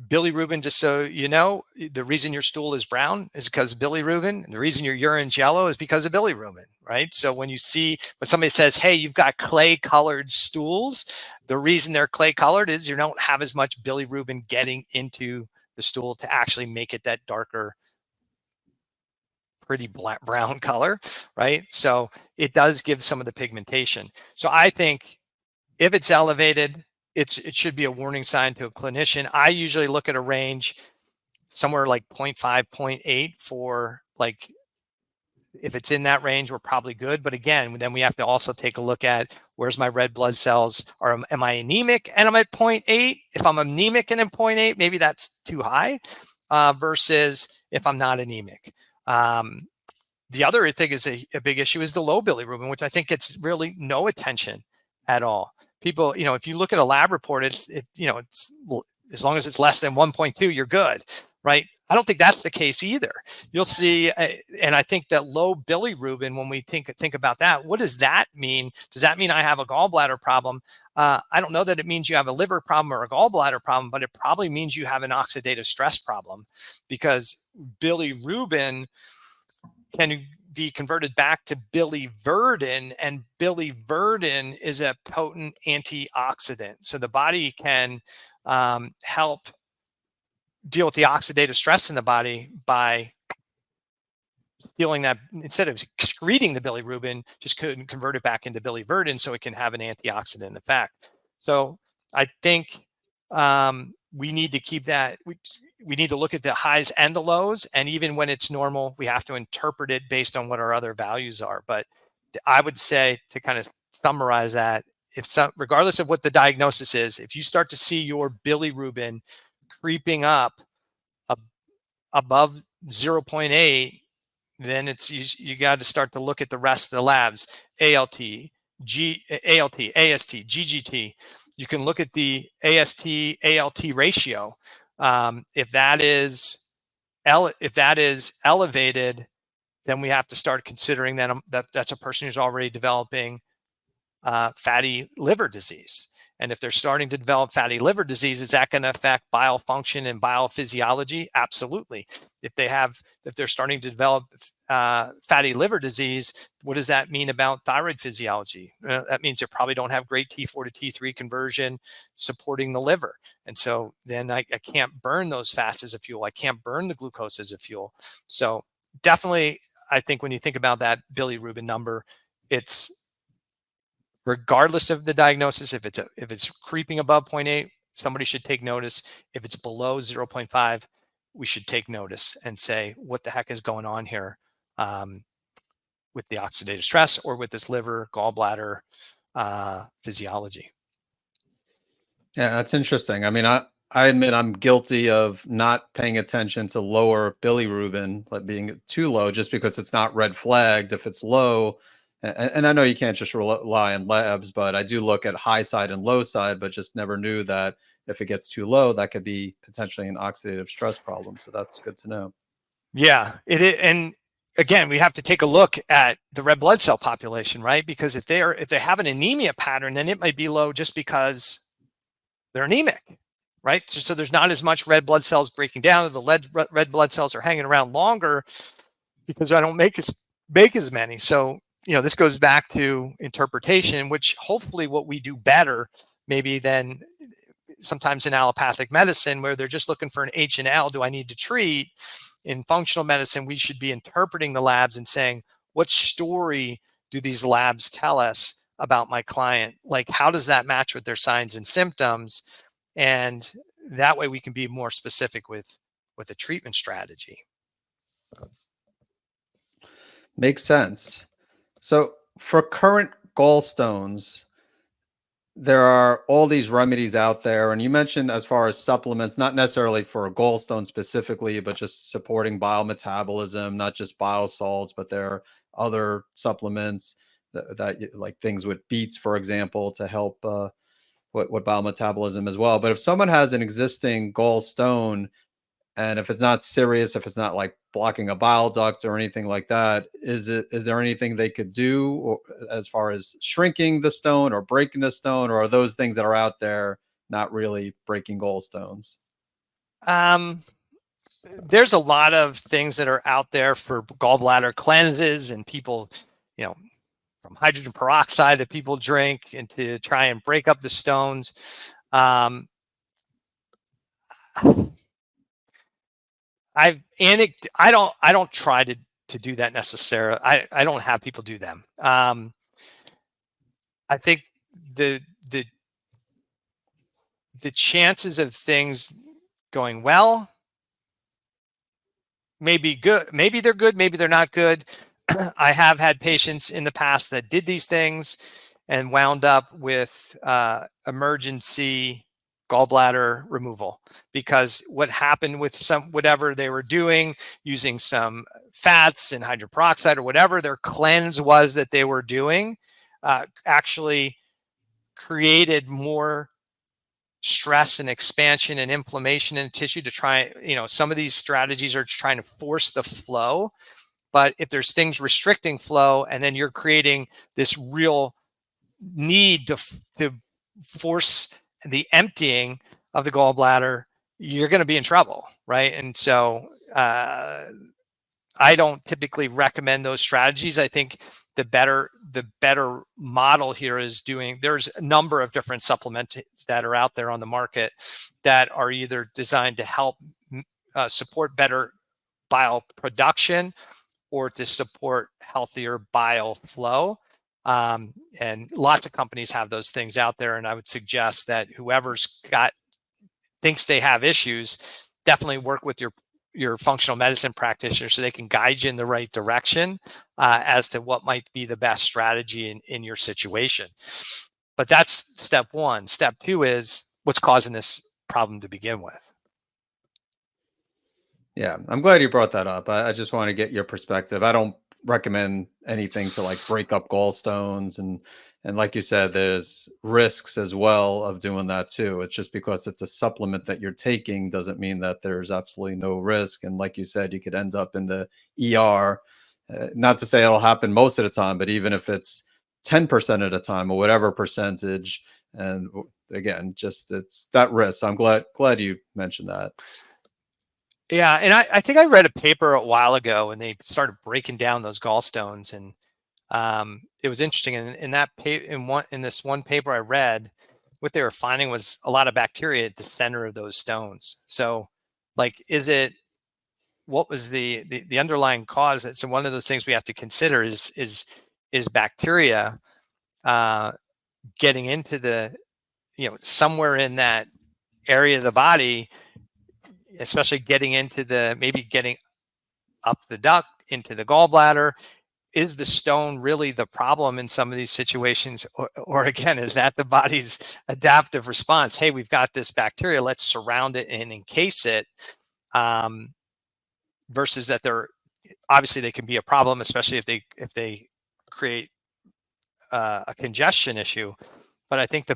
Bilirubin, just so you know, the reason your stool is brown is because of bilirubin, and the reason your urine's yellow is because of bilirubin, right? So when somebody says, hey, you've got clay colored stools, the reason they're clay colored is you don't have as much bilirubin getting into the stool to actually make it that darker, pretty brown color, right? So it does give some of the pigmentation. So I think if it's elevated, it should be a warning sign to a clinician. I usually look at a range somewhere like 0.5, 0.8 for, like, if it's in that range, we're probably good. But again, then we have to also take a look at where's my red blood cells, or am I anemic and I'm at 0.8? If I'm anemic and I'm 0.8, maybe that's too high, versus if I'm not anemic. The other thing is a big issue is the low bilirubin, which I think gets really no attention at all. People, if you look at a lab report, it's as long as it's less than 1.2, you're good, right? I don't think that's the case either. You'll see, and I think that low bilirubin, when we think about that, what does that mean? Does that mean I have a gallbladder problem? I don't know that it means you have a liver problem or a gallbladder problem, but it probably means you have an oxidative stress problem, because bilirubin can be converted back to biliverdin, and biliverdin is a potent antioxidant. So the body can help deal with the oxidative stress in the body by stealing that. Instead of excreting the bilirubin, just convert it back into biliverdin so it can have an antioxidant effect. So I think we need to keep that. We need to look at the highs and the lows, and even when it's normal, we have to interpret it based on what our other values are. But I would say, to kind of summarize that, regardless of what the diagnosis is, if you start to see your bilirubin creeping up above 0.8, then it's you got to start to look at the rest of the labs, ALT, AST, GGT. You can look at the AST ALT ratio. If that is elevated, then we have to start considering that that's a person who's already developing fatty liver disease. And if they're starting to develop fatty liver disease, is that going to affect bile function and biophysiology? Absolutely. If they're starting to develop fatty liver disease, what does that mean about thyroid physiology? That means you probably don't have great T4 to T3 conversion supporting the liver. And so then I can't burn those fats as a fuel. I can't burn the glucose as a fuel. So definitely, I think when you think about that bilirubin number, it's regardless of the diagnosis. If it's creeping above 0.8, somebody should take notice. If it's below 0.5, we should take notice and say, what the heck is going on here with the oxidative stress or with this liver, gallbladder physiology? Yeah, that's interesting. I mean, I admit I'm guilty of not paying attention to lower bilirubin, like being too low, just because it's not red flagged. If it's low, and I know you can't just rely on labs, but I do look at high side and low side, but just never knew that if it gets too low, that could be potentially an oxidative stress problem. So that's good to know. Yeah, and again, we have to take a look at the red blood cell population, right? Because if they have an anemia pattern, then it might be low just because they're anemic, right? So there's not as much red blood cells breaking down. The red blood cells are hanging around longer because I don't make as many. So this goes back to interpretation, which hopefully what we do better maybe than sometimes in allopathic medicine, where they're just looking for an H and L. Do I need to treat? In functional medicine, we should be interpreting the labs and saying, what story do these labs tell us about my client? Like, how does that match with their signs and symptoms? And that way we can be more specific with a treatment strategy. Makes sense. So for current gallstones, there are all these remedies out there. And you mentioned as far as supplements, not necessarily for a gallstone specifically, but just supporting bile metabolism, not just bile salts, but there are other supplements that like things with beets, for example, to help what bile metabolism as well. But if someone has an existing gallstone, and if it's not serious, if it's not like blocking a bile duct or anything like that, is there anything they could do or, as far as shrinking the stone or breaking the stone, or are those things that are out there not really breaking gallstones? There's a lot of things that are out there for gallbladder cleanses, and people, from hydrogen peroxide that people drink and to try and break up the stones. I don't try to do that necessarily. I don't have people do them. I think the chances of things going well may be good. Maybe they're good, maybe they're not good. I have had patients in the past that did these things and wound up with emergency gallbladder removal, because what happened with whatever they were doing, using some fats and hydrogen peroxide or whatever their cleanse was that they were doing, actually created more stress and expansion and inflammation in tissue to try, some of these strategies are trying to force the flow. But if there's things restricting flow, and then you're creating this real need to force the emptying of the gallbladder, you're going to be in trouble, right? And so I don't typically recommend those strategies. I think the better model here is there's a number of different supplements that are out there on the market that are either designed to help support better bile production or to support healthier bile flow. And lots of companies have those things out there. And I would suggest that whoever's thinks they have issues, definitely work with your functional medicine practitioner so they can guide you in the right direction as to what might be the best strategy in your situation. But that's step one. Step two is what's causing this problem to begin with. Yeah, I'm glad you brought that up. I just want to get your perspective. I don't recommend anything to like break up gallstones and like you said, there's risks as well of doing that too. It's just because it's a supplement that you're taking doesn't mean that there's absolutely no risk. And like you said, you could end up in the ER. Not to say it'll happen most of the time, but even if it's 10% of the time or whatever percentage, and again, just it's that risk. So I'm glad you mentioned that. Yeah, and I think I read a paper a while ago, and they started breaking down those gallstones, and it was interesting. In that in this one paper I read, what they were finding was a lot of bacteria at the center of those stones. So, like, what was the underlying cause? So one of those things we have to consider is bacteria uh, getting into the somewhere in that area of the body, especially getting into maybe getting up the duct into the gallbladder. Is the stone really the problem in some of these situations, or again, is that the body's adaptive response? Hey, we've got this bacteria, let's surround it and encase it. Versus that they're obviously they can be a problem, especially if they create a congestion issue. But I think the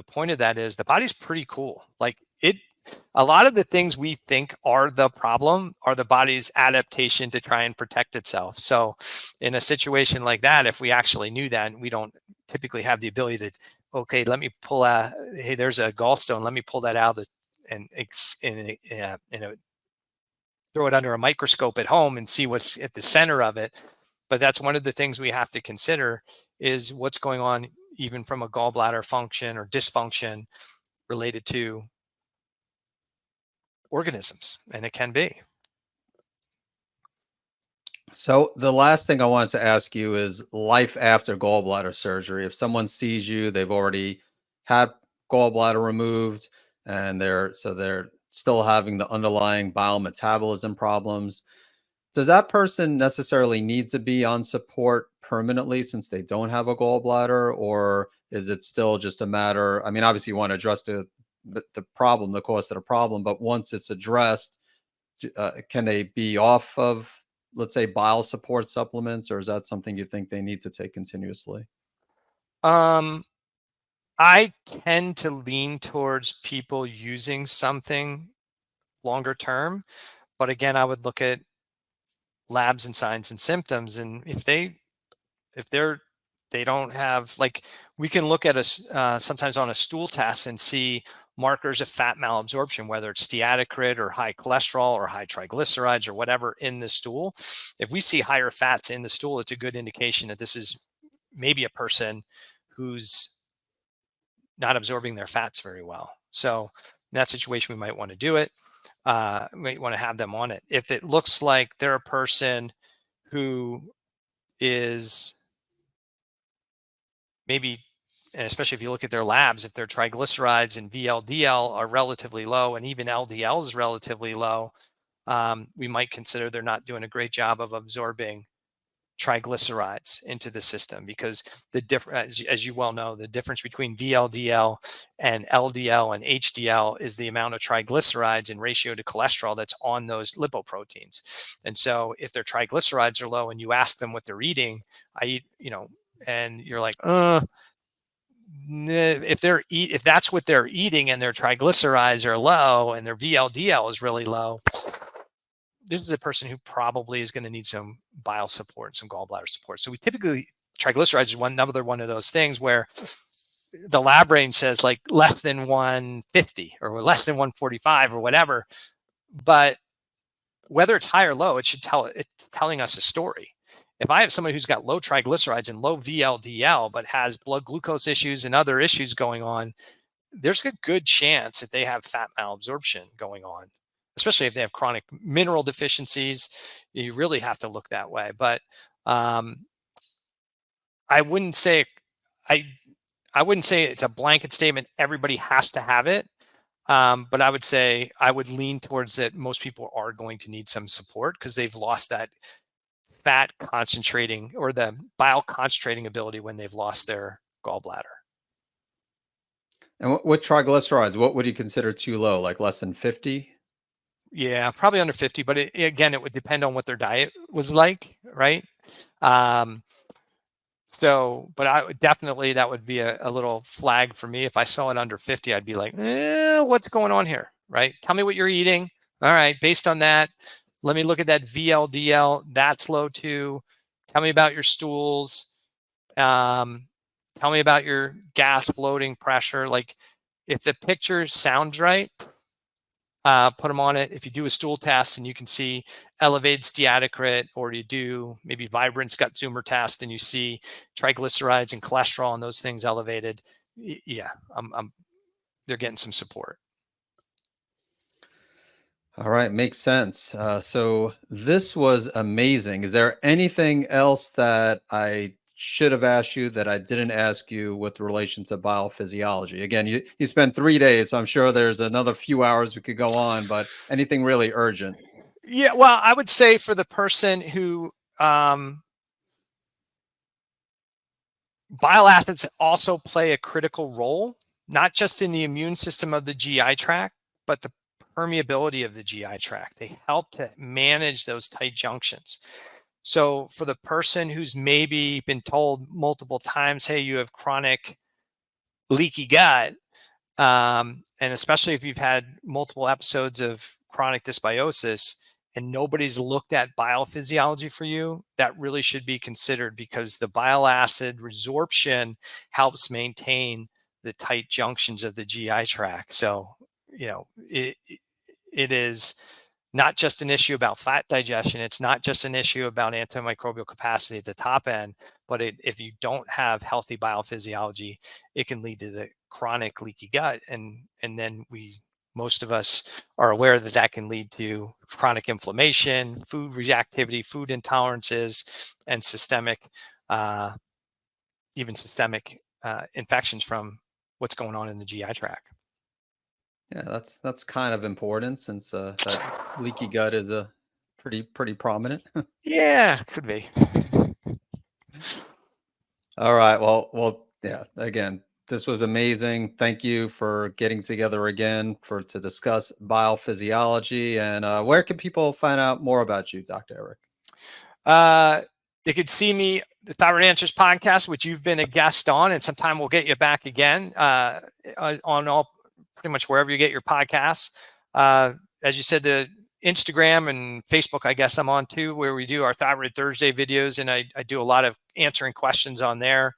point of that is the body's pretty cool. Like a lot of the things we think are the problem are the body's adaptation to try and protect itself. So in a situation like that, if we actually knew that, and we don't typically have the ability to, okay, let me pull out, hey, there's a gallstone, let me pull that out and throw it under a microscope at home and see what's at the center of it. But that's one of the things we have to consider is what's going on even from a gallbladder function or dysfunction related to organisms, and it can be. So the last thing I wanted to ask you is life after gallbladder surgery. If someone sees you, they've already had gallbladder removed and they're still having the underlying bile metabolism problems. Does that person necessarily need to be on support permanently since they don't have a gallbladder, or is it still just a matter? I mean, obviously you want to address the problem, the cause of the problem, but once it's addressed, can they be off of, let's say, bile support supplements, or is that something you think they need to take continuously? um I tend to lean towards people using something longer term, but again, I would look at labs and signs and symptoms, and if they don't have, like, we can look at sometimes on a stool test and see markers of fat malabsorption, whether it's steatocrit or high cholesterol or high triglycerides or whatever in the stool. If we see higher fats in the stool, it's a good indication that this is maybe a person who's not absorbing their fats very well. So in that situation, we might want to do it. We might want to have them on it. If it looks like they're a person who is maybe, and especially if you look at their labs, if their triglycerides and VLDL are relatively low and even LDL is relatively low, we might consider they're not doing a great job of absorbing triglycerides into the system, because the difference, as you well know, the difference between VLDL and LDL and HDL is the amount of triglycerides in ratio to cholesterol that's on those lipoproteins. And so if their triglycerides are low and you ask them what they're eating, and you're like, if that's what they're eating and their triglycerides are low and their VLDL is really low, this is a person who probably is going to need some bile support, some gallbladder support. So we typically, triglycerides is another one of those things where the lab range says like less than 150 or less than 145 or whatever. But whether it's high or low, it's telling us a story. If I have somebody who's got low triglycerides and low VLDL, but has blood glucose issues and other issues going on, there's a good chance that they have fat malabsorption going on, especially if they have chronic mineral deficiencies. You really have to look that way. But I wouldn't say I wouldn't say it's a blanket statement. Everybody has to have it. But I would say I would lean towards that most people are going to need some support because they've lost that fat concentrating or the bile concentrating ability when they've lost their gallbladder. And with triglycerides, what would you consider too low? Like less than 50? Yeah, probably under 50, but again, it would depend on what their diet was like, right? So, but I would definitely, that would be a little flag for me. If I saw it under 50, I'd be like, what's going on here, right? Tell me what you're eating. All right, based on that, let me look at that VLDL. That's low too. Tell me about your stools. Tell me about your gas, bloating, pressure. Like, if the picture sounds right, put them on it. If you do a stool test and you can see elevated steatocrit, or you do maybe Vibrance gut tumor test and you see triglycerides and cholesterol and those things elevated, yeah, they're getting some support. All right, makes sense. So this was amazing. Is there anything else that I should have asked you that I didn't ask you with relation to biophysiology? Again, you spent 3 days, so I'm sure there's another few hours we could go on, but anything really urgent? Yeah, well, I would say for the person who bile acids also play a critical role, not just in the immune system of the GI tract, but the permeability of the GI tract. They help to manage those tight junctions. So for the person who's maybe been told multiple times, hey, you have chronic leaky gut, and especially if you've had multiple episodes of chronic dysbiosis and nobody's looked at biophysiology for you, that really should be considered, because the bile acid resorption helps maintain the tight junctions of the GI tract. So, it is not just an issue about fat digestion. It's not just an issue about antimicrobial capacity at the top end, but if you don't have healthy biophysiology, it can lead to the chronic leaky gut. And then most of us are aware that that can lead to chronic inflammation, food reactivity, food intolerances, and even systemic infections from what's going on in the GI tract. Yeah, that's kind of important since that leaky gut is a pretty prominent. Yeah, could be. All right. Well, yeah. Again, this was amazing. Thank you for getting together again to discuss biophysiology. And where can people find out more about you, Dr. Eric? They could see me, the Thyroid Answers podcast, which you've been a guest on, and sometime we'll get you back again on all pretty much wherever you get your podcasts. As you said, the Instagram and Facebook, I guess I'm on too, where we do our Thyroid Thursday videos, and I do a lot of answering questions on there.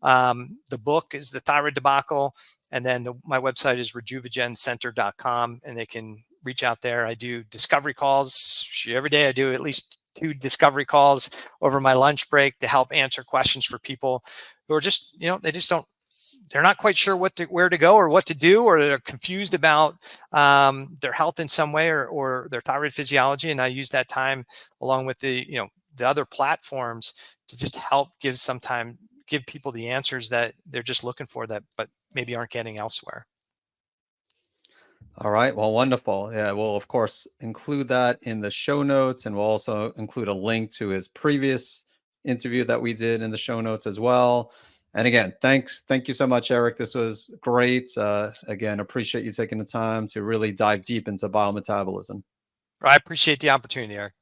The book is The Thyroid Debacle, and then my website is rejuvegencenter.com, and they can reach out there. I do discovery calls every day. I do at least 2 discovery calls over my lunch break to help answer questions for people who are just, they're not quite sure where to go or what to do, or they're confused about their health in some way, or their thyroid physiology. And I use that time along with the other platforms to just help give people the answers that they're just looking for, but maybe aren't getting elsewhere. All right. Well, wonderful. Yeah, we'll of course include that in the show notes, and we'll also include a link to his previous interview that we did in the show notes as well. And again, thank you so much, Eric. This was great. Again, appreciate you taking the time to really dive deep into biometabolism. I appreciate the opportunity, Eric.